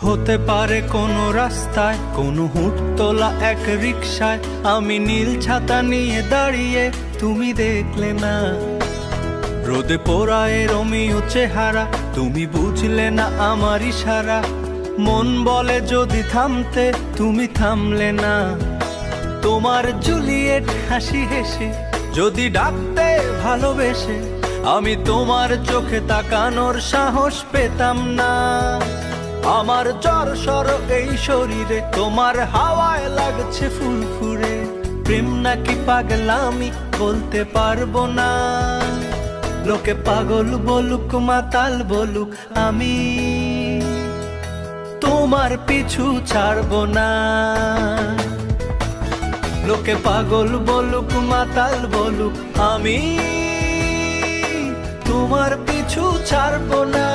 হতে পারে কোনো রাস্তায়, কোনো হুটতোলা এক রিকশায় আমি নীল ছাতা নিয়ে দাঁড়িয়ে, তুমি দেখলে না। রোদে পোড়ায় রোমিও চেহারা, তুমি বুঝলে না আমার ইশারা। মন বলে যদি থামতে, তুমি থামলে না। তোমার জুলিয়েট হাসি হেসে যদি ডাকতে ভালোবেসে, আমি তোমার চোখে তাকানোর সাহস পেতাম না। আমার জ্বর সর এই শরীরে, তোমার হাওয়ায় লাগছে ফুরফুরে। প্রেম নাকি পাগলামি বলতে পারবো না। লোকে পাগল বলুক মাতাল বলুক, আমি তোমার পিছু ছাড়বো না। লোকে পাগল বলুক মাতাল বলুক, আমি তোমার পিছু ছাড়বো না।